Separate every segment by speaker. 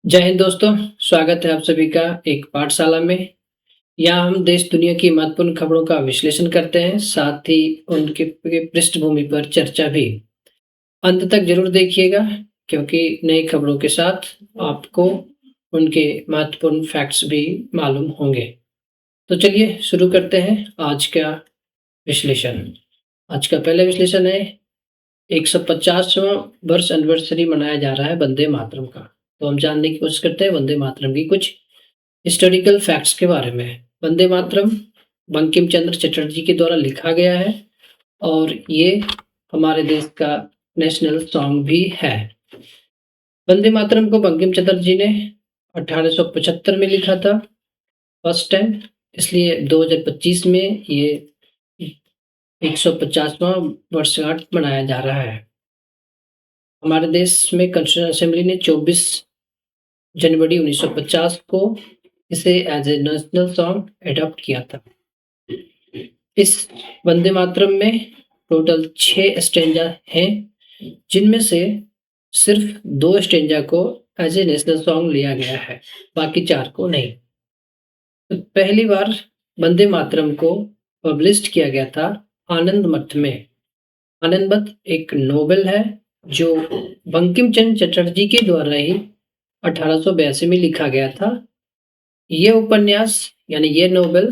Speaker 1: जय हिंद दोस्तों, स्वागत है आप सभी का एक पाठशाला में। यहाँ हम देश दुनिया की महत्वपूर्ण खबरों का विश्लेषण करते हैं, साथ ही उनके पृष्ठभूमि पर चर्चा भी। अंत तक जरूर देखिएगा, क्योंकि नई खबरों के साथ आपको उनके महत्वपूर्ण फैक्ट्स भी मालूम होंगे। तो चलिए शुरू करते हैं आज का विश्लेषण। आज का पहला विश्लेषण है 150वां वर्ष एनिवर्सरी मनाया जा रहा है वंदे मातरम का। तो हम जानने की कोशिश करते हैं वंदे मातरम की कुछ हिस्टोरिकल फैक्ट्स के बारे में। वंदे मातरम बंकिम चंद्र चटर्जी के द्वारा लिखा गया है और ये हमारे देश का नेशनल सॉन्ग भी है। वंदे मातरम को बंकिम चंद्र जी ने 1875 में लिखा था फर्स्ट टाइम, इसलिए 2025 में ये 150वां वर्षगांठ मनाया जा रहा है। हमारे देश में कॉन्स्टिट्यूशन असेंबली ने 24 जनवरी 1950 को इसे as a national song adopt किया था। इस वंदे मातरम में टोटल 6 स्टेंजा हैं, जिनमें से सिर्फ 2 स्टेंजा को एज ए नेशनल सॉन्ग लिया गया है, बाकी 4 को नहीं। तो पहली बार वंदे मातरम को पब्लिश किया गया था आनंद मठ में। आनंद मठ एक नोवेल है जो बंकिम चंद्र चटर्जी के द्वारा ही 1882 में लिखा गया था। ये उपन्यास यानी ये नोवेल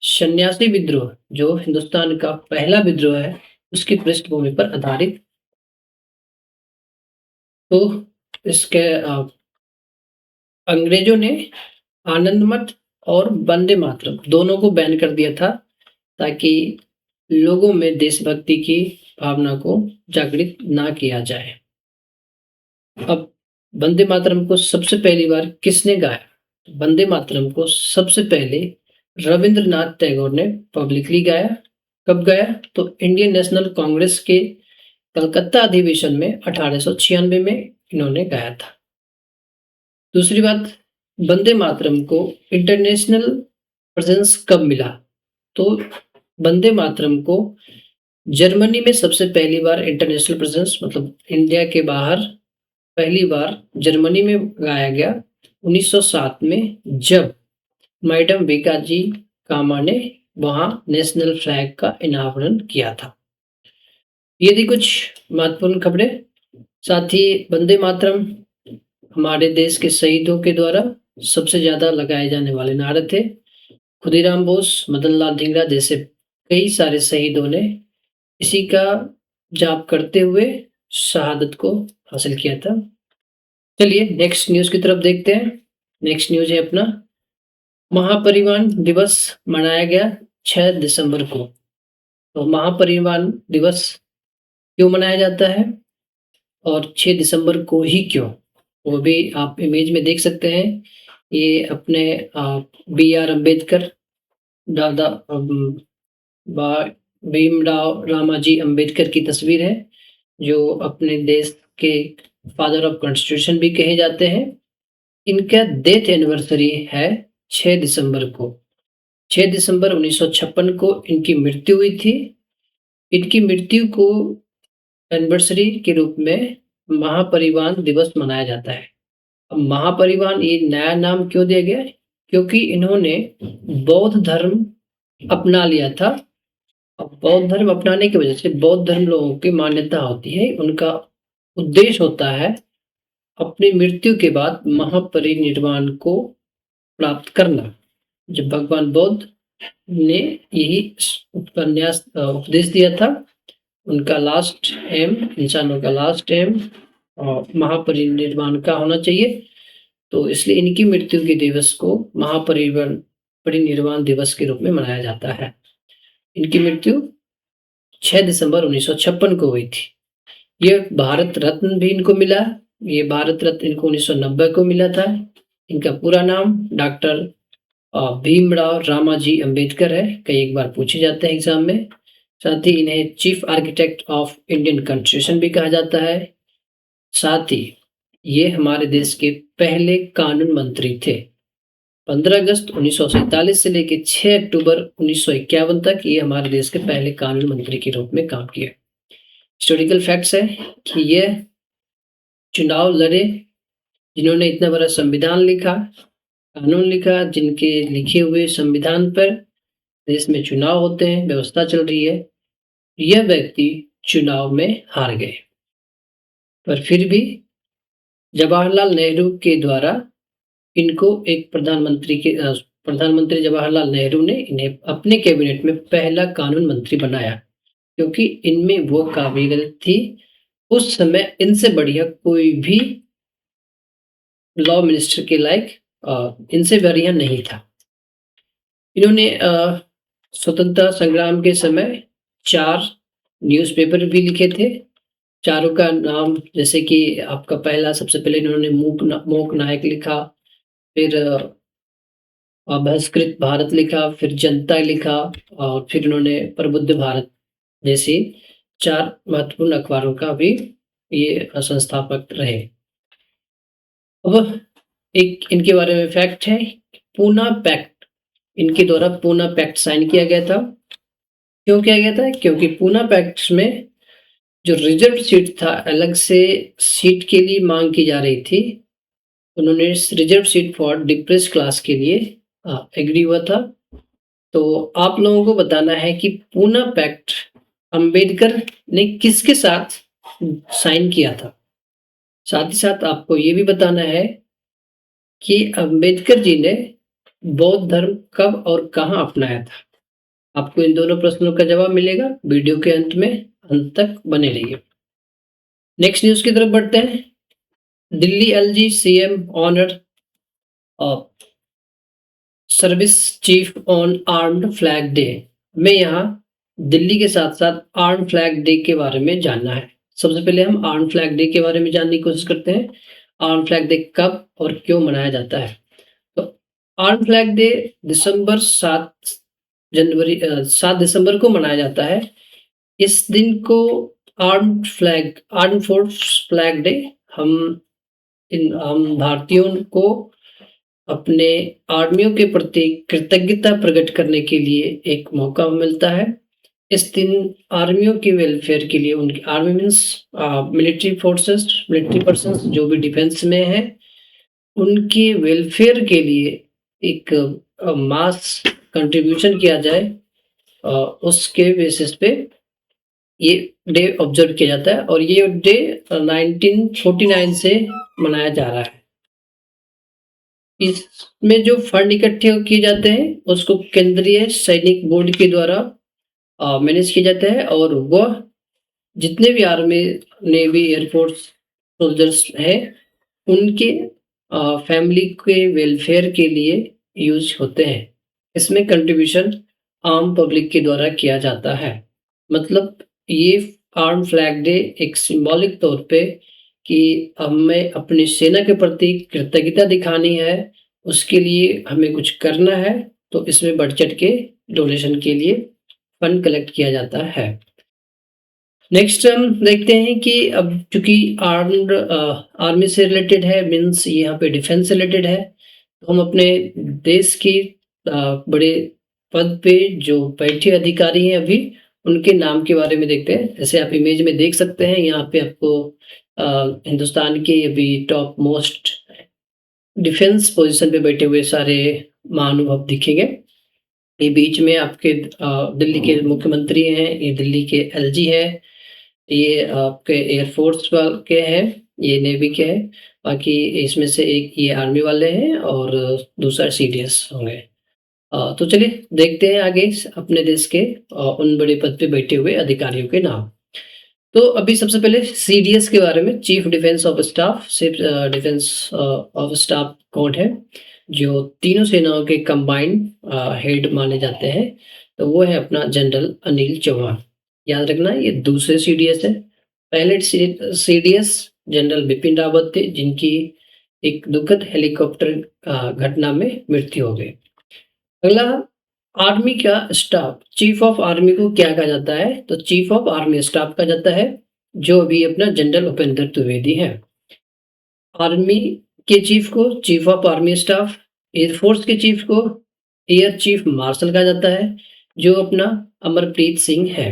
Speaker 1: सन्यासी विद्रोह, जो हिंदुस्तान का पहला विद्रोह है, उसकी पृष्ठभूमि पर आधारित। तो इसके अंग्रेजों ने आनंद मठ और वंदे मातरम दोनों को बैन कर दिया था, ताकि लोगों में देशभक्ति की भावना को जागृत ना किया जाए। अब वंदे मातरम को सबसे पहली बार किसने गाया? वंदे मातरम को सबसे पहले रविंद्रनाथ टैगोर ने पब्लिकली गाया। कब गाया? तो इंडियन नेशनल कांग्रेस के कलकत्ता अधिवेशन में 1896 में इन्होंने गाया था। दूसरी बात, वंदे मातरम को इंटरनेशनल प्रेजेंस कब मिला? तो वंदे मातरम को जर्मनी में सबसे पहली बार इंटरनेशनल प्रेजेंस, मतलब इंडिया के बाहर पहली बार जर्मनी में गाया गया 1907 में, जब मैडम भिकाजी कामा ने वहां नेशनल फ्लैग का अनावरण किया था। ये थी कुछ महत्वपूर्ण खबरें। साथ ही वंदे मातरम हमारे देश के शहीदों के द्वारा सबसे ज्यादा लगाए जाने वाले नारे थे। खुदीराम बोस, मदन लाल धिंगरा जैसे कई सारे शहीदों ने इसी का जाप करते हुए शहादत को हासिल किया था। चलिए नेक्स्ट न्यूज़ की तरफ देखते हैं। नेक्स्ट न्यूज़ है अपना महापरिवहन दिवस मनाया गया 6 दिसंबर को। तो महापरिवहन दिवस क्यों मनाया जाता है और 6 दिसंबर को ही क्यों? वो भी आप इमेज में देख सकते हैं। ये अपने बी आर अम्बेडकर, दादा भीमराव रामाजी अम्बेडकर की तस्वीर है, जो अपने देश के फादर ऑफ कॉन्स्टिट्यूशन भी कहे जाते हैं। इनका डेथ एनिवर्सरी है 6 दिसंबर को। 6 दिसंबर 1956 को इनकी मृत्यु हुई थी। इनकी मृत्यु को एनिवर्सरी के रूप में महापरिवहन दिवस मनाया जाता है। अब महापरिवहन ये नया नाम क्यों दिया गया है? क्योंकि इन्होंने बौद्ध धर्म अपना लिया था। अब बौद्ध धर्म अपनाने की वजह से, बौद्ध धर्म लोगों की मान्यता होती है, उनका उद्देश्य होता है अपनी मृत्यु के बाद महापरिनिर्वाण को प्राप्त करना। जब भगवान बुद्ध ने यही उपदेश दिया था, उनका लास्ट एम, इंसानों का लास्ट एम महापरिनिर्वाण का होना चाहिए। तो इसलिए इनकी मृत्यु के दिवस को परिनिर्वाण दिवस के रूप में मनाया जाता है। इनकी मृत्यु 6 दिसंबर 1956 को हुई थी। ये भारत रत्न भी इनको मिला। ये भारत रत्न इनको 1990 को मिला था। इनका पूरा नाम डॉक्टर भीमराव रामाजी अम्बेडकर है। कई एक बार पूछे जाते हैं एग्जाम में। साथ ही इन्हें chief architect of Indian constitution भी कहा जाता है। साथ ही ये हमारे देश के पहले कानून मंत्री थे। 15 अगस्त 1947 से लेकर 6 अक्टूबर 1951 तक ये हमारे देश के पहले कानून मंत्री के रूप में काम किए। हिस्टोरिकल फैक्ट्स है कि ये चुनाव लड़े जिन्होंने इतना बड़ा संविधान लिखा, कानून लिखा, जिनके लिखे हुए संविधान पर देश में चुनाव होते हैं, व्यवस्था चल रही है, यह व्यक्ति चुनाव में हार गए। पर फिर भी जवाहरलाल नेहरू के द्वारा इनको एक प्रधानमंत्री जवाहरलाल नेहरू ने इन्हें अपने कैबिनेट में पहला कानून मंत्री बनाया, क्योंकि इनमें वो काबिलियत थी। उस समय इनसे बढ़िया कोई भी लॉ मिनिस्टर के लायक इनसे बढ़िया नहीं था। इन्होंने स्वतंत्रता संग्राम के समय 4 न्यूज़पेपर भी लिखे थे। चारों का नाम, जैसे कि आपका पहला, सबसे पहले इन्होंने मूक नायक लिखा, फिर बहिष्कृत भारत लिखा, फिर जनता लिखा, और फिर इन्होंने प्रबुद्ध भारत जैसे 4 महत्वपूर्ण अखबारों का भी ये संस्थापक रहे। अब एक इनके बारे में फैक्ट है, पूना पैक्ट, इनके द्वारा पूना पैक्ट साइन किया गया था। क्यों किया गया था? क्योंकि पूना पैक्ट में जो रिजर्व सीट था, अलग से सीट के लिए मांग की जा रही थी, उन्होंने reserve seat for depressed class के लिए एग्री हुआ था। तो आप लोगों को बताना है कि पूना पैक्ट अंबेडकर ने किसके साथ साइन किया था। साथ ही साथ आपको ये भी बताना है कि अंबेडकर जी ने बौद्ध धर्म कब और कहाँ अपनाया था। आपको इन दोनों प्रश्नों का जवाब मिलेगा वीडियो के अंत में। अंत तक बने रहिए। नेक्स्ट न्यूज़ की तरफ बढ़ते हैं। Delhi LG CM honour service chief on armed flag day. हमें यहाँ दिल्ली के साथ साथ आर्म फ्लैग डे के बारे में जानना है। सबसे पहले हम आर्म फ्लैग डे के बारे में जानने की कोशिश करते हैं। आर्म फ्लैग डे कब और क्यों मनाया जाता है? तो आर्म फ्लैग डे दिसंबर 7 दिसंबर को मनाया जाता है। इस दिन को आर्म फोर्स फ्लैग डे हम भारतीयों को अपने आर्मियों के प्रति कृतज्ञता प्रकट करने के लिए एक मौका मिलता है। इस दिन आर्मियों के वेलफेयर के लिए, उनकी army means military forces, military persons जो भी डिफेंस में हैं, उनके वेलफेयर के लिए एक मास कंट्रीब्यूशन किया जाए, उसके बेसिस पे ये डे ऑब्जर्व किया जाता है, और ये डे 1949 से मनाया जा रहा है। इसमें जो फंड इकट्ठे किए जाते हैं उसको केंद्रीय सैनिक बोर्ड के द्वारा मैनेज किया जाता है, और वह जितने भी आर्मी, नेवी, एयरफोर्स सोल्जर्स हैं, उनके फैमिली के वेलफेयर के लिए यूज होते हैं। इसमें कंट्रीब्यूशन आम पब्लिक के द्वारा किया जाता है। मतलब ये आर्म फ्लैग डे एक सिंबॉलिक तौर पे कि हमें अपनी सेना के प्रति कृतज्ञता दिखानी है, उसके लिए हमें कुछ करना है, तो इसमें बढ़ चढ़ के डोनेशन के लिए फंड कलेक्ट किया जाता है। नेक्स्ट हम देखते हैं कि अब चूंकि आर्मी से रिलेटेड है, मीन्स यहाँ पे डिफेंस से रिलेटेड है, तो हम अपने देश की बड़े पद पे जो बैठे अधिकारी हैं अभी, उनके नाम के बारे में देखते हैं। जैसे आप इमेज में देख सकते हैं, यहाँ पे आपको हिंदुस्तान के अभी टॉप मोस्ट डिफेंस पोजीशन पे बैठे हुए सारे महानुभव दिखेंगे। ये बीच में आपके दिल्ली के मुख्यमंत्री हैं, ये दिल्ली के एलजी हैं, ये आपके एयरफोर्स के हैं, ये नेवी के हैं, बाकी इसमें से एक ये आर्मी वाले हैं और दूसरा सीडीएस होंगे। तो चलिए देखते हैं आगे अपने देश के उन बड़े पद पे बैठे हुए अधिकारियों के नाम। तो अभी सबसे पहले सीडीएस के बारे में, chief defence of staff. Defence of staff कौन है? जो तीनों सेनाओं के कंबाइंड हेड माने जाते हैं, तो वो है अपना जनरल अनिल चौहान। याद रखना ये दूसरे सीडीएस है। पहले सीडीएस जनरल बिपिन रावत थे, जिनकी एक दुखद हेलीकॉप्टर घटना में मृत्यु हो गई। अगला, आर्मी का स्टाफ, चीफ ऑफ आर्मी को क्या कहा जाता है? तो चीफ ऑफ आर्मी स्टाफ कहा जाता है, जो अभी अपना जनरल उपेंद्र द्विवेदी है। आर्मी के चीफ को chief of army staff, air force के चीफ को एयर चीफ मार्शल कहा जाता है, जो अपना अमरप्रीत सिंह है।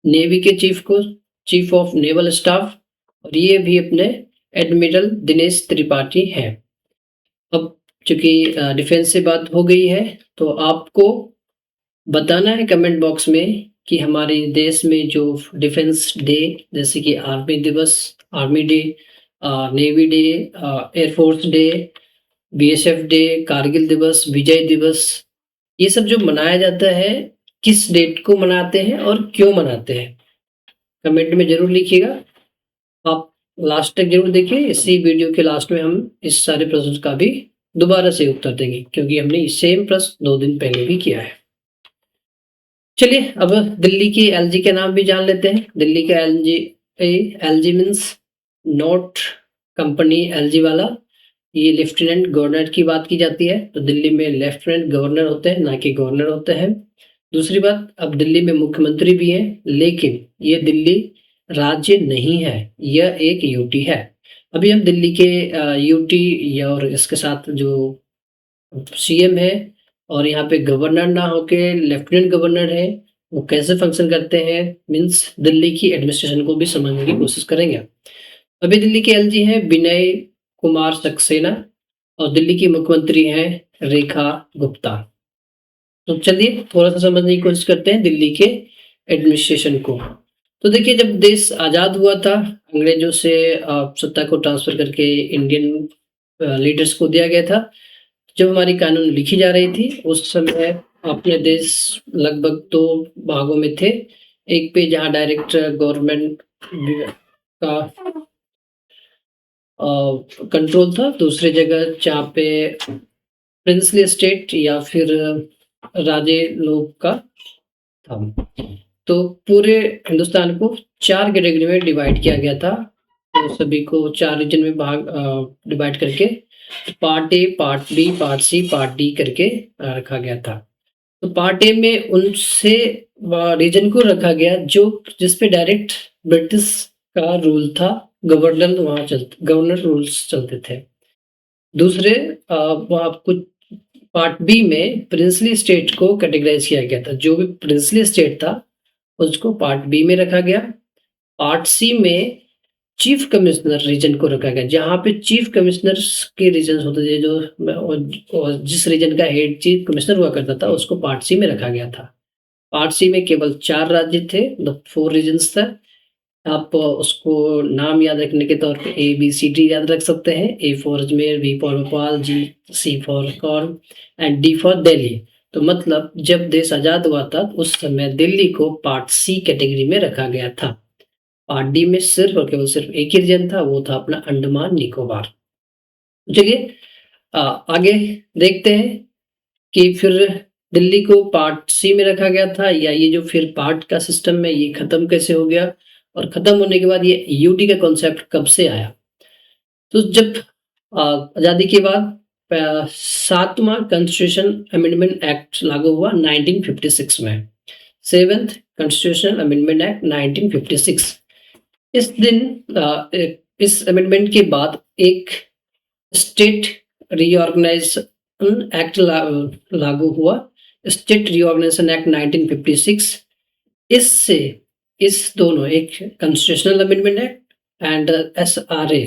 Speaker 1: नेवी के चीफ को चीफ ऑफ नेवल स्टाफ, और ये भी अपने एडमिरल दिनेश त्रिपाठी हैं। अब चूँकि डिफेंस से बात हो गई है, तो आपको बताना है कमेंट बॉक्स में कि हमारे देश में जो डिफेंस डे जैसे कि आर्मी दिवस, army day, navy day, air force day, BSF day, Kargil दिवस, विजय दिवस, ये सब जो मनाया जाता है, किस डेट को मनाते हैं और क्यों मनाते हैं? कमेंट में ज़रूर लिखिएगा। आप लास्ट तक ज़रूर देखिए, इसी वीडियो के लास्ट में हम इस सारे प्रश्न का भी दोबारा से उत्तर देंगे, क्योंकि हमने सेम प्रश्न 2 दिन पहले भी किया है। चलिए अब दिल्ली की एलजी के नाम भी जान लेते हैं। दिल्ली का LG means note company LG वाला। ये लेफ्टिनेंट गवर्नर की बात की जाती है, तो दिल्ली में लेफ्टिनेंट गवर्नर होते हैं, ना कि गवर्नर होते हैं। दूसरी बात, अब दिल्ली में मुख्यमंत्री भी हैं, लेकिन ये दिल्ली राज्य नहीं है, यह एक यूटी है। अभी हम दिल्ली के यूटी और इसके साथ जो सीएम है और यहाँ पे गवर्नर ना होके लेफ्टिनेंट गवर्नर है, वो कैसे फंक्शन करते हैं, मीन्स दिल्ली की एडमिनिस्ट्रेशन को भी समझने की कोशिश करेंगे। अभी दिल्ली के एलजी हैं विनय कुमार सक्सेना और दिल्ली की मुख्यमंत्री हैं रेखा गुप्ता। तो चलिए थोड़ा सा समझने की कोशिश करते हैं दिल्ली के एडमिनिस्ट्रेशन को। तो देखिए, जब देश आज़ाद हुआ था, अंग्रेजों से सत्ता को ट्रांसफ़र करके इंडियन लीडर्स को दिया गया था। जब हमारी कानून लिखी जा रही थी, उस समय अपने देश लगभग 2 भागों में थे। एक पे जहाँ डायरेक्ट गवर्नमेंट का कंट्रोल था, दूसरी जगह जहाँ पे प्रिंसली स्टेट या फिर राजे लोग का था। तो पूरे हिंदुस्तान को 4 कैटेगरी में डिवाइड किया गया था। तो सभी को 4 रीजन में डिवाइड करके part A, part B, part C, part D करके रखा गया था। तो पार्ट ए में उनसे रीजन को रखा गया जो जिस पे डायरेक्ट ब्रिटिश का रूल था, गवर्नर रूल्स चलते थे। दूसरे वहाँ कुछ पार्ट बी में प्रिंसली स्टेट को कैटेगराइज किया गया था। जो भी प्रिंसली स्टेट था, उसको पार्ट बी में रखा गया। पार्ट सी में चीफ कमिश्नर रीजन को रखा गया, जहाँ पे चीफ कमिश्नर के रीजन होते थे, जो जिस रीजन का हेड चीफ कमिश्नर हुआ करता था, उसको पार्ट सी में रखा गया था। पार्ट सी में केवल 4 राज्य थे, मतलब 4 रीजन्स था। आप उसको नाम याद रखने के तौर पे ABCD याद रख सकते हैं। A for Ajmer, B for Bhopal, C for Kaur and D for Delhi. तो मतलब जब देश आज़ाद हुआ था, उस समय दिल्ली को पार्ट सी कैटेगरी में रखा गया था। पार्ट डी में सिर्फ और केवल सिर्फ एक ही रीजन था, वो था अपना अंडमान निकोबार। चलिए आगे देखते हैं कि फिर दिल्ली को पार्ट सी में रखा गया था, या ये जो फिर पार्ट का सिस्टम है ये खत्म कैसे हो गया, और खत्म होने के बाद ये यूटी का कॉन्सेप्ट कब से आया। तो जब आज़ादी के बाद 7वां कॉन्स्टिट्यूशन अमेंडमेंट एक्ट लागू हुआ 1956 में। 7th constitutional amendment act 1956। इस दिन इस अमेंडमेंट के बाद एक स्टेट रीऑर्गेनाइजेशन एक्ट लागू हुआ, स्टेट रीऑर्गेनाइजेशन एक्ट 1956। इससे इस दोनों, एक constitutional amendment act and SRA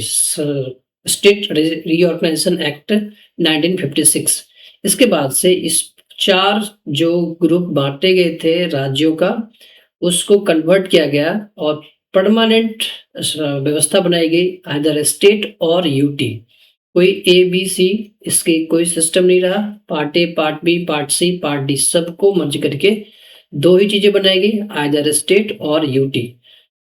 Speaker 1: state reorganisation act 1956, इसके बाद से इस 4 जो ग्रुप बांटे गए थे राज्यों का, उसको कन्वर्ट किया गया और परमानेंट व्यवस्था बनाई गई, आइदर स्टेट और यूटी। कोई ABC इसके कोई सिस्टम नहीं रहा। Part A, part B, part C, part D सबको मर्ज करके 2 ही चीजें बनाई गई, आइदर स्टेट और यूटी।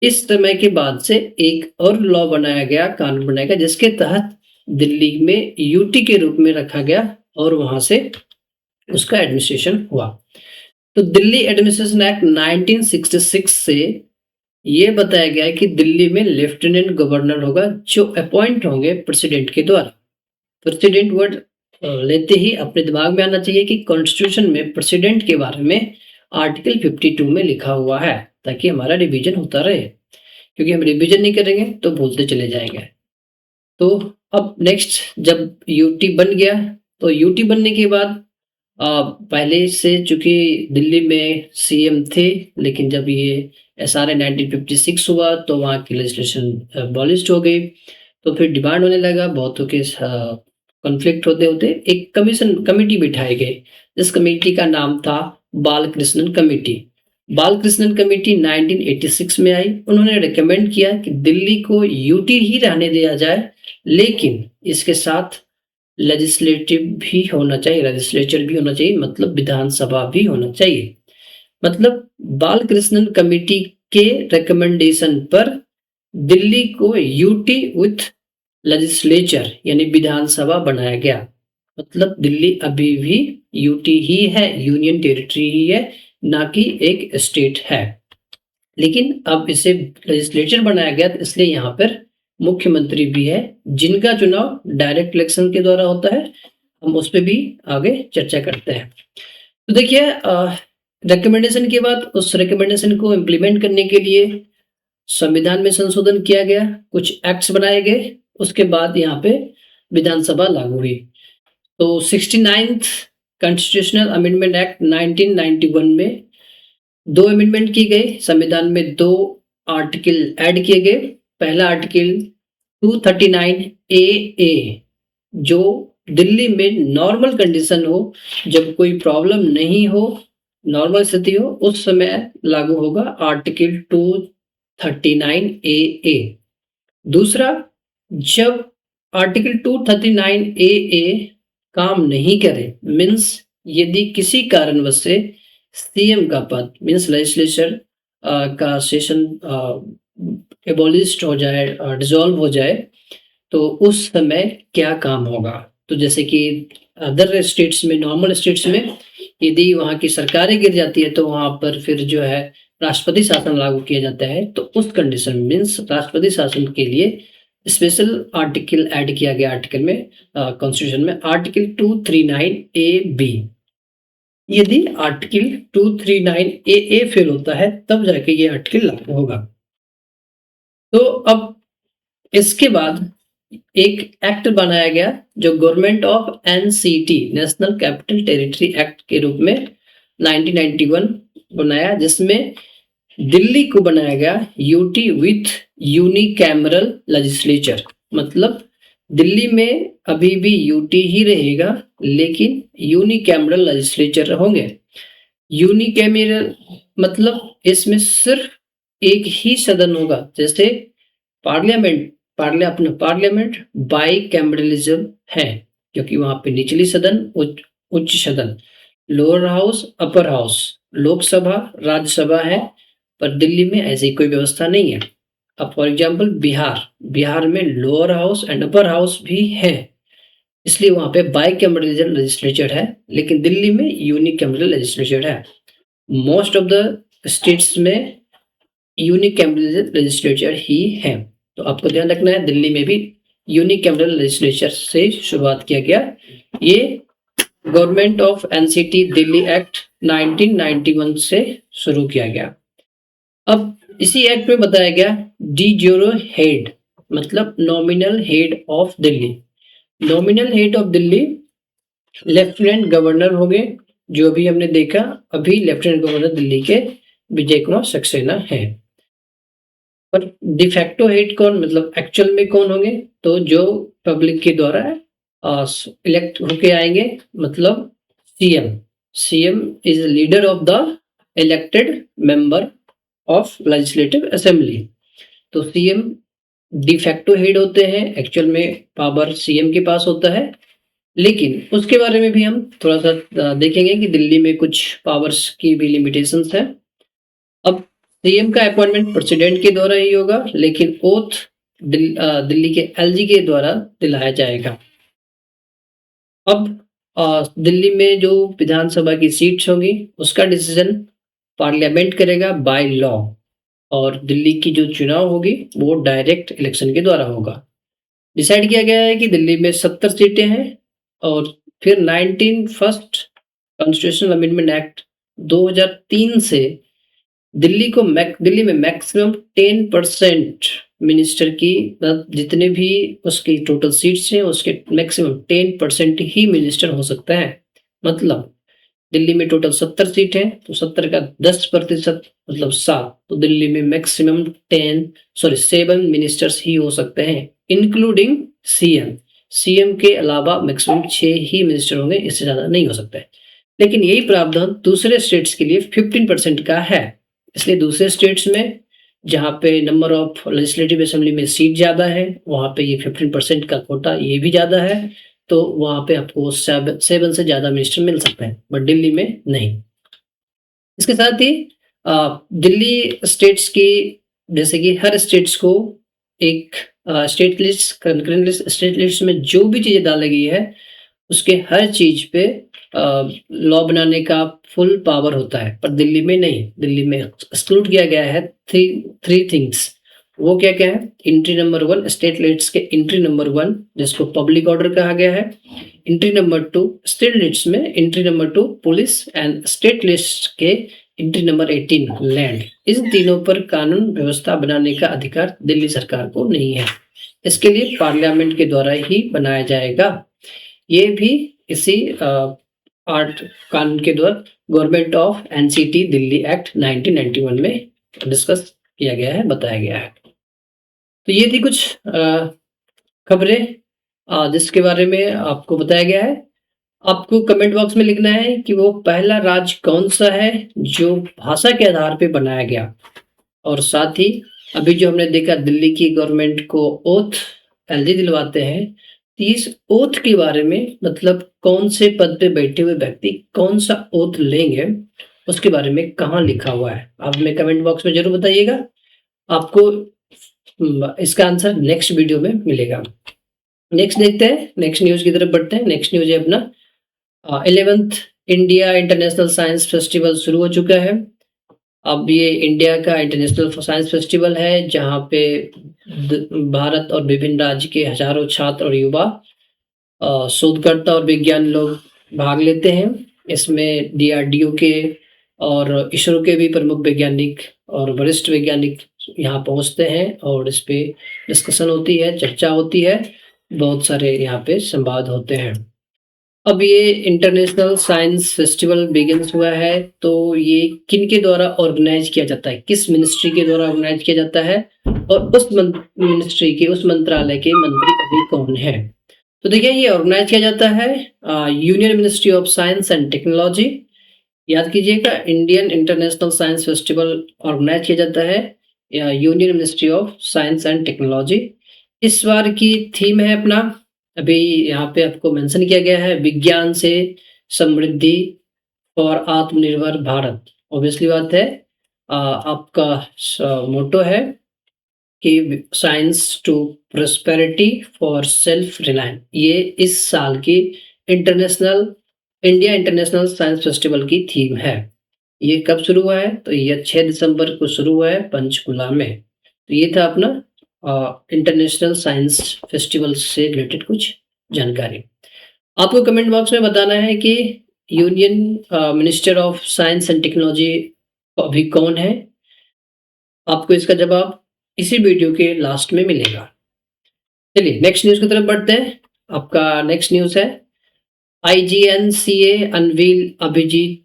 Speaker 1: इस समय के बाद से एक और लॉ बनाया गया, कानून बनाया गया, जिसके तहत दिल्ली में यूटी के रूप में रखा गया और वहां से उसका एडमिनिस्ट्रेशन हुआ। तो दिल्ली एडमिनिस्ट्रेशन एक्ट 1966 से ये बताया गया है कि दिल्ली में लेफ्टिनेंट गवर्नर होगा, जो अपॉइंट होंगे प्रेसिडेंट के द्वारा। प्रेसिडेंट वर्ड लेते ही अपने दिमाग में आना चाहिए कि कॉन्स्टिट्यूशन में प्रेसिडेंट के बारे में आर्टिकल 52 में लिखा हुआ है, ताकि हमारा रिवीजन होता रहे, क्योंकि हम रिवीजन नहीं करेंगे तो भूलते चले जाएंगे। तो अब नेक्स्ट, जब यूटी बन गया, तो यूटी बनने के बाद पहले से चूंकि दिल्ली में सीएम थे, लेकिन जब ये SRA 1956 हुआ तो वहाँ की लेजिस्लेशन अबॉलिश्ड हो गई। तो फिर डिमांड होने लगा, बहुतों के कॉन्फ्लिक्ट होते-होते एक कमिटी बिठाई गई। इस कमेटी का नाम था बालकृष्णन कमेटी। बालकृष्णन कमेटी 1986 में आई। उन्होंने रिकमेंड किया कि दिल्ली को यूटी ही रहने दिया जाए, लेकिन इसके साथ लेजिस्लेटिव भी होना चाहिए, लेजिस्लेचर भी होना चाहिए, मतलब विधानसभा भी होना चाहिए। मतलब बालकृष्णन कमेटी के रिकमेंडेशन पर दिल्ली को यूटी विथ लेजिस्लेचर यानी विधानसभा बनाया गया। मतलब दिल्ली अभी भी यूटी ही है, यूनियन टेरिटरी ही है, ना कि एक स्टेट है। लेकिन अब इसे लेजिस्लेचर बनाया गया, तो इसलिए यहाँ पर मुख्यमंत्री भी है, जिनका चुनाव डायरेक्ट इलेक्शन के द्वारा होता है। हम उस पर भी आगे चर्चा करते हैं। तो देखिए, रिकमेंडेशन के बाद उस रिकमेंडेशन को इम्प्लीमेंट करने के लिए संविधान में संशोधन किया गया, कुछ एक्ट्स बनाए गए, उसके बाद यहाँ पे विधानसभा लागू हुई। तो 69th कॉन्स्टिट्यूशनल अमेंडमेंट एक्ट 1991 में 2 अमेंडमेंट की गई। संविधान में 2 आर्टिकल ऐड किए गए। पहला आर्टिकल 239 ए जो दिल्ली में नॉर्मल कंडीशन हो, जब कोई प्रॉब्लम नहीं हो, नॉर्मल स्थिति हो, उस समय लागू होगा आर्टिकल 239 ए। दूसरा, जब आर्टिकल 239 ए काम नहीं करे, मीन्स यदि किसी कारणवश से सीएम का पद मीन्स लेजिस्लेचर का सेशन एबॉलिश्ड हो जाए, डिसॉल्व हो जाए, तो उस समय क्या काम होगा। तो जैसे कि अदर स्टेट्स में, नॉर्मल स्टेट्स में यदि वहाँ की सरकारें गिर जाती है, तो वहाँ पर फिर जो है राष्ट्रपति शासन लागू किया जाता है। तो उस कंडीशन मीन्स राष्ट्रपति शासन के लिए स्पेशल आर्टिकल ऐड किया गया आर्टिकल में, कॉन्स्टिट्यूशन में, आर्टिकल 239 ए बी। यदि आर्टिकल 239 ए फेल होता है, तब जाके ये आर्टिकल लागू होगा। तो अब इसके बाद एक एक्ट बनाया गया, जो government of NCT national capital territory act के रूप में 1991 बनाया, जिसमें दिल्ली को बनाया गया यूटी विथ यूनिकैमरल लेजिस्लेचर। मतलब दिल्ली में अभी भी यूटी ही रहेगा, लेकिन यूनिकैमरल लेजिस्लेचर होंगे। यूनिकैमरल मतलब इसमें सिर्फ एक ही सदन होगा। जैसे पार्लियामेंट बाई कैमरलिज्म है, क्योंकि वहां पे निचली सदन, उच्च सदन, lower house, upper house, Lok Sabha, Rajya Sabha है, पर दिल्ली में ऐसी कोई व्यवस्था नहीं है। अब फॉर एग्जांपल बिहार में lower house and upper house भी है, इसलिए वहां पे बाई कैमरलिज्म लेजिस्लेचर है, लेकिन दिल्ली में यूनिकैमरल लेजिस्लेचर है। मोस्ट ऑफ द स्टेट्स में यूनिकैमरल लेजिस्लेचर ही है। तो आपको ध्यान रखना है, दिल्ली में भी यूनिकैमरल लेजिस्लेचर से शुरुआत किया गया। ये government of NCT Delhi act 1991 से शुरू किया गया। अब इसी एक्ट में बताया गया डी ज्यूरो हेड, मतलब nominal head of Delhi. Nominal head of Delhi lieutenant governor हो गए, जो भी हमने देखा, अभी लेफ्टिनेंट गवर्नर दिल्ली के विजय कुमार सक्सेना है। पर डिफैक्टो हेड कौन, मतलब एक्चुअल में कौन होंगे, तो जो पब्लिक के द्वारा इलेक्ट होके आएंगे, मतलब CM is leader of the elected member of legislative assembly. तो सीएम डिफैक्टो हेड होते हैं, एक्चुअल में पावर सीएम के पास होता है, लेकिन उसके बारे में भी हम थोड़ा सा देखेंगे कि दिल्ली में कुछ पावर्स की भी लिमिटेशंस है। अब सीएम का अपॉइंटमेंट प्रेसिडेंट के द्वारा ही होगा, लेकिन ओथ दिल्ली के एलजी के द्वारा दिलाया जाएगा। अब दिल्ली में जो विधानसभा की सीट्स होंगी, उसका डिसीजन पार्लियामेंट करेगा बाय लॉ, और दिल्ली की जो चुनाव होगी वो डायरेक्ट इलेक्शन के द्वारा होगा। डिसाइड किया गया है कि दिल्ली में 70 सीटें हैं, और फिर 19 कॉन्स्टिट्यूशनल अमेंडमेंट एक्ट 2003 से दिल्ली में मैक्सिमम 10% मिनिस्टर की, जितने भी उसकी टोटल सीट्स हैं, उसके मैक्सिमम 10% ही मिनिस्टर हो सकता है। मतलब दिल्ली में टोटल 70 सीट है, तो 70 का 10% मतलब 7, तो दिल्ली में मैक्सिमम 7 मिनिस्टर्स ही हो सकते हैं इंक्लूडिंग सीएम। सीएम के अलावा मैक्सिमम 6 ही मिनिस्टर होंगे, इससे ज़्यादा नहीं हो सकता है। लेकिन यही प्रावधान दूसरे स्टेट्स के लिए 15% का है। इसलिए दूसरे स्टेट्स में जहाँ पे नंबर ऑफ लेजिस्लेटिव असेंबली में सीट ज़्यादा है, वहाँ पे ये 15% का कोटा ये भी ज़्यादा है, तो वहाँ पे आपको 7 से ज़्यादा मिनिस्टर मिल सकते हैं, बट दिल्ली में नहीं। इसके साथ ही दिल्ली स्टेट्स की, जैसे कि हर स्टेट्स को एक state list, concurrent list, state list में जो भी चीज़ें डाली गई है, उसके हर चीज़ पे लॉ बनाने का फुल पावर होता है, पर दिल्ली में नहीं। दिल्ली में एक्सक्लूड किया गया है थ्री थिंग्स। वो क्या-क्या है? एंट्री नंबर 1, स्टेट लिस्ट्स के एंट्री नंबर 1 जिसको पब्लिक ऑर्डर कहा गया है। एंट्री नंबर 2 स्टेट लिस्ट्स में entry number 2 police, and state list के एंट्री नंबर 18 लैंड। इन तीनों पर कानून व्यवस्था बनाने का अधिकार दिल्ली सरकार को नहीं है। इसके लिए पार्लियामेंट के द्वारा ही बनाया जाएगा। ये भी इसी आर्ट कानून के द्वारा government of NCT Delhi act 1991 में डिस्कस किया गया है, बताया गया है। तो ये थी कुछ खबरें जिसके बारे में आपको बताया गया है। आपको कमेंट बॉक्स में लिखना है कि वो पहला राज्य कौन सा है जो भाषा के आधार पे बनाया गया, और साथ ही अभी जो हमने देखा दिल्ली की गवर्नमेंट को ओथ एलजी दिलवाते हैं, तो इस ओथ के बारे में, मतलब कौन से पद पे बैठे हुए व्यक्ति कौन सा ओथ लेंगे, उसके बारे में कहाँ लिखा हुआ है, आप हमें कमेंट बॉक्स में जरूर बताइएगा। आपको इसका आंसर नेक्स्ट वीडियो में मिलेगा। नेक्स्ट देखते हैं, नेक्स्ट न्यूज की तरफ बढ़ते हैं। नेक्स्ट न्यूज है अपना 11th India international science festival शुरू हो चुका है। अब ये इंडिया का इंटरनेशनल साइंस फेस्टिवल है, जहाँ पे भारत और विभिन्न राज्य के हजारों छात्र और युवा, शोधकर्ता और विज्ञान लोग भाग लेते हैं। इसमें डीआरडीओ के और इसरो के भी प्रमुख वैज्ञानिक और वरिष्ठ वैज्ञानिक यहाँ पहुँचते हैं, और इस पे डिस्कशन होती है, चर्चा होती है, बहुत सारे यहाँ पे संवाद होते हैं। अब ये इंटरनेशनल साइंस फेस्टिवल बिगिंस हुआ है, तो ये किन के द्वारा ऑर्गेनाइज किया जाता है, किस मिनिस्ट्री के द्वारा ऑर्गेनाइज किया जाता है, और उस मिनिस्ट्री के, उस मंत्रालय के मंत्री अभी कौन है? तो देखिए, ये ऑर्गेनाइज किया जाता है union ministry of science and technology. याद कीजिएगा, Indian international science festival organise किया जाता है union ministry of science and technology. इस बार की थीम है अपना, अभी यहाँ पे आपको मेंशन किया गया है, विज्ञान से समृद्धि और आत्मनिर्भर भारत। ऑब्वियसली बात है, आपका मोटो है कि science to prosperity for self reliance. ये इस साल की इंडिया इंटरनेशनल साइंस फेस्टिवल की थीम है। ये कब शुरू हुआ है? तो ये 6 दिसंबर को शुरू हुआ है पंचकुला में। तो ये था अपना इंटरनेशनल साइंस फेस्टिवल से रिलेटेड कुछ जानकारी। आपको कमेंट बॉक्स में बताना है कि union minister of science and technology अभी कौन है। आपको इसका जवाब इसी वीडियो के लास्ट में मिलेगा। चलिए नेक्स्ट न्यूज की तरफ बढ़ते हैं। आपका नेक्स्ट न्यूज है IGNCA अनवील अभिजीत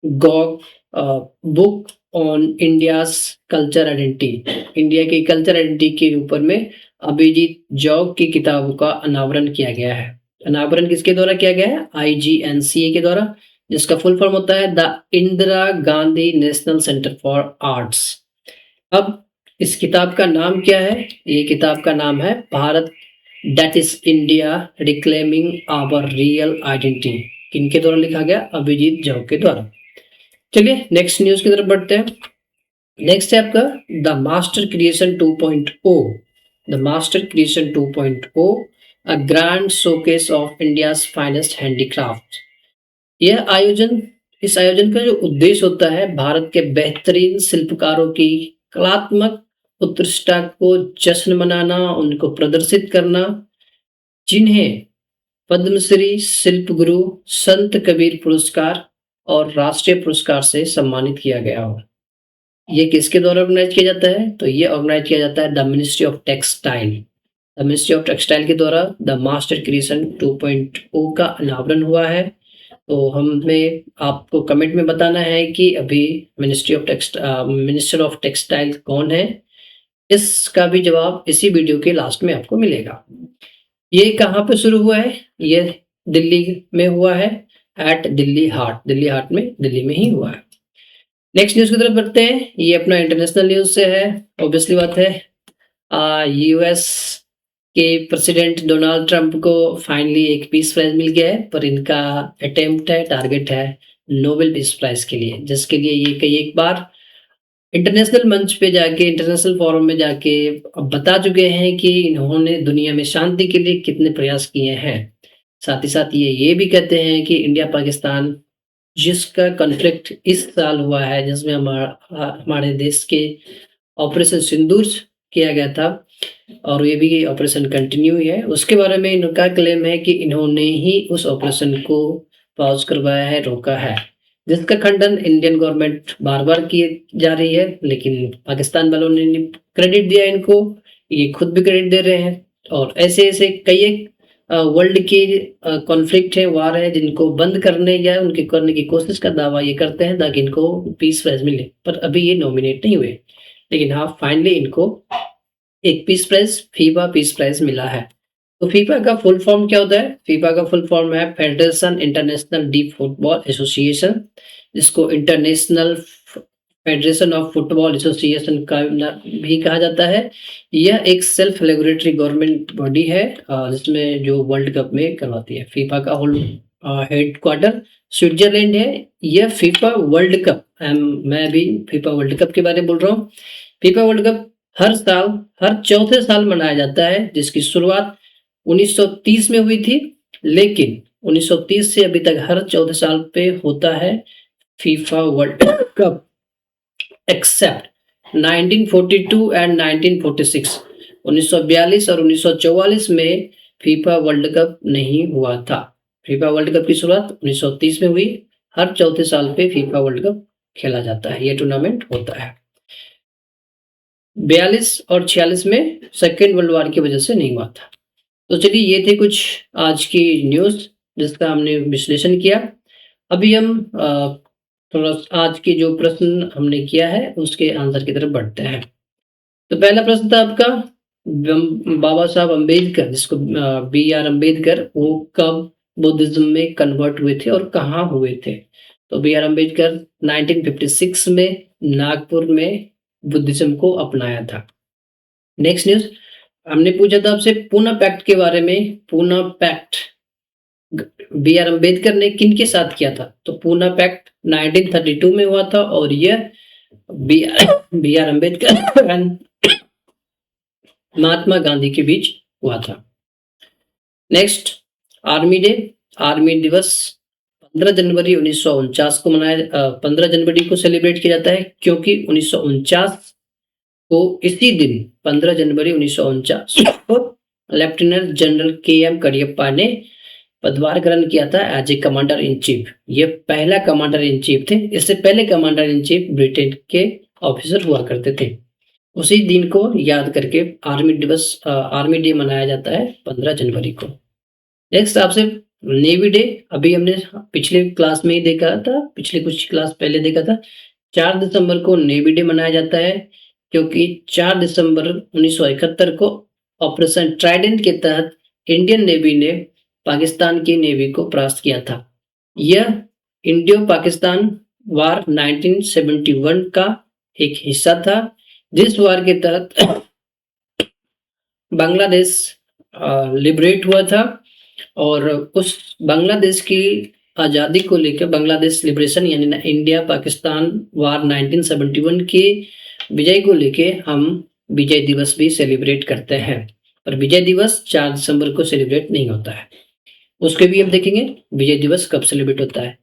Speaker 1: गौक book on India's culture identity. India की कल्चर आइडेंटिटी के ऊपर में अभिजीत जौग की किताबों का अनावरण किया गया है। अनावरण किसके द्वारा किया गया है? IGNCA के द्वारा, जिसका फुल फॉर्म होता है the Indira Gandhi national centre for arts. अब इस किताब का नाम क्या है? ये किताब का नाम है Bharat that is India reclaiming our real identity. किनके द्वारा लिखा गया? अभिजीत जौग के द्वारा। चलिए नेक्स्ट न्यूज की तरफ बढ़ते हैं। नेक्स्ट है आपका the master creation 2.0। The master creation 2.0 a grand showcase of India's finest handicraft. इस आयोजन का जो उद्देश्य होता है, भारत के बेहतरीन शिल्पकारों की कलात्मक उत्कृष्टता को जश्न मनाना, उनको प्रदर्शित करना, जिन्हें पद्मश्री, शिल्प गुरु, संत कबीर पुरस्कार और राष्ट्रीय पुरस्कार से सम्मानित किया गया हो। ये किसके द्वारा ऑर्गेनाइज किया जाता है? तो ये ऑर्गेनाइज किया जाता है the ministry of textile. The ministry of textile के द्वारा द मास्टर क्रिएशन 2.0 का अनावरण हुआ है। तो हमें आपको कमेंट में बताना है कि अभी मिनिस्टर ऑफ टेक्सटाइल कौन है। इसका भी जवाब इसी वीडियो के लास्ट में आपको मिलेगा। ये कहाँ पे शुरू हुआ है? ये दिल्ली में हुआ है, एट दिल्ली हाट। दिल्ली हाट में, दिल्ली में ही हुआ है। नेक्स्ट न्यूज़ की तरफ बढ़ते हैं। ये अपना इंटरनेशनल न्यूज़ से है, ऑब्वियसली बात है। यूएस के प्रेसिडेंट डोनाल्ड ट्रंप को फाइनली एक पीस प्राइज मिल गया है, पर इनका अटेम्प्ट है, टारगेट है नोबेल पीस प्राइज के लिए, जिसके लिए ये कई एक बार इंटरनेशनल मंच पे जाके, इंटरनेशनल फोरम में जाके अब बता चुके हैं कि इन्होंने दुनिया में शांति के लिए कितने प्रयास किए हैं। साथ ही साथ ये भी कहते हैं कि इंडिया पाकिस्तान जिसका कॉन्फ्लिक्ट इस साल हुआ है, जिसमें हमारे देश के ऑपरेशन सिंदूर किया गया था और ये भी ऑपरेशन कंटिन्यू ही है, उसके बारे में इनका क्लेम है कि इन्होंने ही उस ऑपरेशन को पॉज करवाया है, रोका है, जिसका खंडन इंडियन गवर्नमेंट बार-बार किए जा रही है। लेकिन पाकिस्तान वालों ने क्रेडिट दिया इनको, ये खुद भी क्रेडिट दे रहे हैं और ऐसे-ऐसे कई एक वर्ल्ड के कॉन्फ्लिक्ट है, वार है, जिनको बंद करने या उनके करने की कोशिश का दावा ये करते हैं ताकि इनको पीस प्राइज़ मिले। पर अभी ये नॉमिनेट नहीं हुए। लेकिन हाँ, फाइनली इनको एक peace prize, FIFA peace prize मिला है। तो फीफा का फुल फॉर्म क्या होता है? फीफा का फुल फॉर्म है federation international de football association, जिसको international federation of football association का भी कहा जाता है। यह एक सेल्फ रेगुलेटरी गवर्नमेंट बॉडी है जिसमें जो वर्ल्ड कप में करवाती है। फीफा का होल हेडक्वार्टर स्विट्जरलैंड है। यह फीफा वर्ल्ड कप, मैं अभी फीफा वर्ल्ड कप के बारे में बोल रहा हूँ। फीफा वर्ल्ड कप हर साल, हर चौथे साल मनाया जाता है, जिसकी शुरुआत 1930 में हुई थी, लेकिन 1930 से अभी तक हर चौथे साल पे होता है FIFA world cup, except 1942 and 1946। 1942 और 1944 में फीफा वर्ल्ड कप नहीं हुआ था। फीफा वर्ल्ड कप की शुरुआत 1930 में हुई। हर चौथे साल पे फीफा वर्ल्ड कप खेला जाता है, ये टूर्नामेंट होता है। 42 और 46 में सेकेंड वर्ल्ड वॉर की वजह से नहीं हुआ था। तो चलिए, ये थे कुछ आज की न्यूज़ जिसका हमने विश्लेषण किया। अभी हम थोड़ा आज के जो प्रश्न हमने किया है उसके आंसर की तरफ बढ़ते हैं। तो पहला प्रश्न था आपका, बाबा साहब अम्बेडकर, जिसको बी आर अम्बेडकर, वो कब बुद्धिज्म में कन्वर्ट हुए थे और कहाँ हुए थे? तो बी आर अम्बेडकर 1956 में नागपुर में बुद्धिज्म को अपनाया था। नेक्स्ट न्यूज़, हमने पूछा था आपसे पूना पैक्ट के बारे में। Poona pact B R Ambedkar ने किनके साथ किया था? तो पूना पैक्ट 1932 में हुआ था और यह B R Ambedkar and Mahatma Gandhi के बीच हुआ था। Next, army day. आर्मी दिवस 15 जनवरी 1949 को 15 जनवरी को सेलिब्रेट किया जाता है, क्योंकि 1949 को इसी दिन 15 जनवरी 1949 को lieutenant general K M Cariappa ने पदभार ग्रहण किया था as a commander in chief. ये पहला कमांडर इन चीफ थे। इससे पहले कमांडर इन चीफ ब्रिटेन के ऑफिसर हुआ करते थे। उसी दिन को याद करके आर्मी दिवस, आर्मी डे मनाया जाता है 15 जनवरी को। नेक्स्ट आपसे नेवी डे। अभी हमने पिछले क्लास में ही देखा था, पिछले कुछ क्लास पहले देखा था। 4 दिसंबर को नेवी डे मनाया जाता है, क्योंकि 4 दिसंबर 1971 को ऑपरेशन ट्राइडेंट के तहत इंडियन नेवी ने पाकिस्तान की नेवी को परास्त किया था। यह इंडियो पाकिस्तान वार 1971 का एक हिस्सा था, जिस वार के तहत बांग्लादेश लिबरेट हुआ था और उस बांग्लादेश की आज़ादी को लेकर, बांग्लादेश लिबरेशन यानी इंडिया पाकिस्तान वार 1971 की विजय को लेके हम विजय दिवस भी सेलिब्रेट करते हैं। पर विजय दिवस 4 दिसंबर को सेलिब्रेट नहीं होता है। उसके भी हम देखेंगे विजय दिवस कब सेलिब्रेट होता है।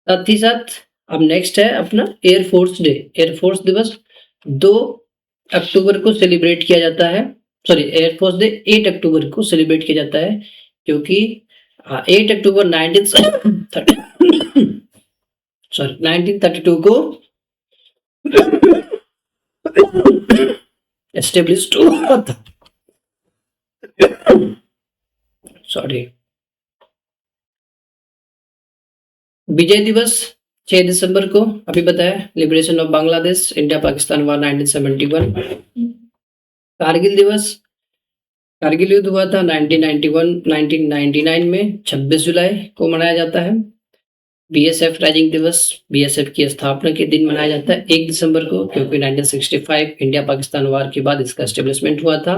Speaker 1: साथ ही साथ अब नेक्स्ट है अपना एयरफोर्स डे। एयरफोर्स दिवस 2 अक्टूबर को सेलिब्रेट किया जाता है। सॉरी, एयरफोर्स डे 8 अक्टूबर को सेलिब्रेट किया जाता है, क्योंकि 8 अक्टूबर 1932 को एस्टेब्लिश्ड हुआ था। सॉरी, विजय दिवस 6 दिसंबर को अभी बताया, liberation of Bangladesh, India Pakistan war 1971। Kargil दिवस, कारगिल युद्ध हुआ था 1999 में 26 जुलाई को मनाया जाता है। बीएसएफ राइजिंग दिवस, बीएसएफ की स्थापना के दिन मनाया जाता है 1 दिसंबर को, क्योंकि 1965 इंडिया पाकिस्तान वार के बाद इसका एस्टेब्लिशमेंट हुआ था।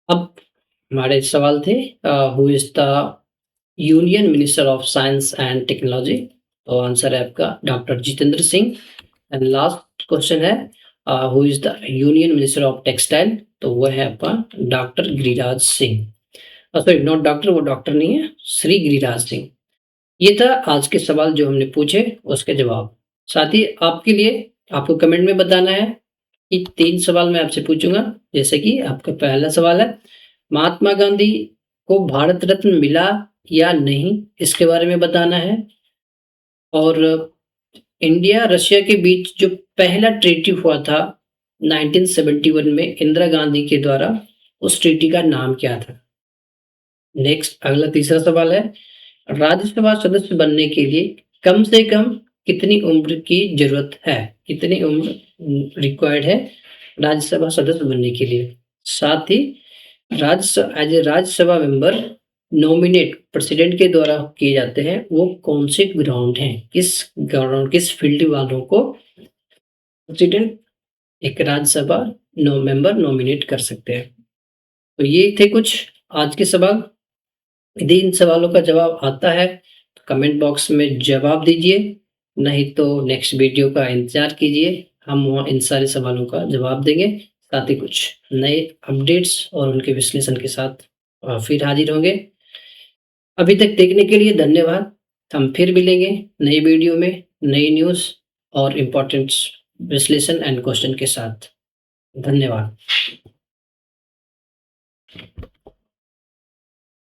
Speaker 1: अब हमारे सवाल थे, who is the union minister of science and technology? तो आंसर है आपका doctor Jitendra Singh. And last question है, who is the union minister of textile? तो वो है आपका doctor Giriraj Singh. Sorry, not doctor, वो डॉक्टर नहीं है, श्री गिरिराज सिंह। ये था आज के सवाल जो हमने पूछे, उसके जवाब। साथ ही आपके लिए आपको कमेंट में बताना है कि 3 सवाल मैं आपसे पूछूँगा। जैसे कि आपका पहला सवाल है, महात्मा गांधी को भारत रत्न मिला या नहीं? इसके बारे में बताना है। और इंडिया रशिया के बीच जो पहला ट्रीटी हुआ था 1971 में इंदिरा गांधी के द्वारा, उस ट्रीटी का नाम क्या था? नेक्स्ट अगला तीसरा सवाल है, राज्यसभा सदस्य बनने के लिए कम से कम कितनी उम्र की ज़रूरत है? कितनी उम्र रिक्वायर्ड है राज्यसभा सदस्य बनने के लिए? साथ ही as a Rajya Sabha member nominate president के द्वारा किए जाते हैं, वो कौन से ग्राउंड हैं? किस फील्ड वालों को प्रेसिडेंट एक राज्यसभा मेंबर नॉमिनेट कर सकते हैं? तो ये थे कुछ आज के सवाल। यदि इन सवालों का जवाब आता है तो कमेंट बॉक्स में जवाब दीजिए, नहीं तो नेक्स्ट वीडियो का इंतज़ार कीजिए, हम वहाँ इन सारे सवालों का जवाब देंगे। साथ ही कुछ नए अपडेट्स और उनके विश्लेषण के साथ फिर हाजिर होंगे। अभी तक देखने के लिए धन्यवाद। हम फिर मिलेंगे नई वीडियो में, नई न्यूज़ और इम्पोर्टेंट विश्लेषण एंड क्वेश्चन के साथ। धन्यवाद।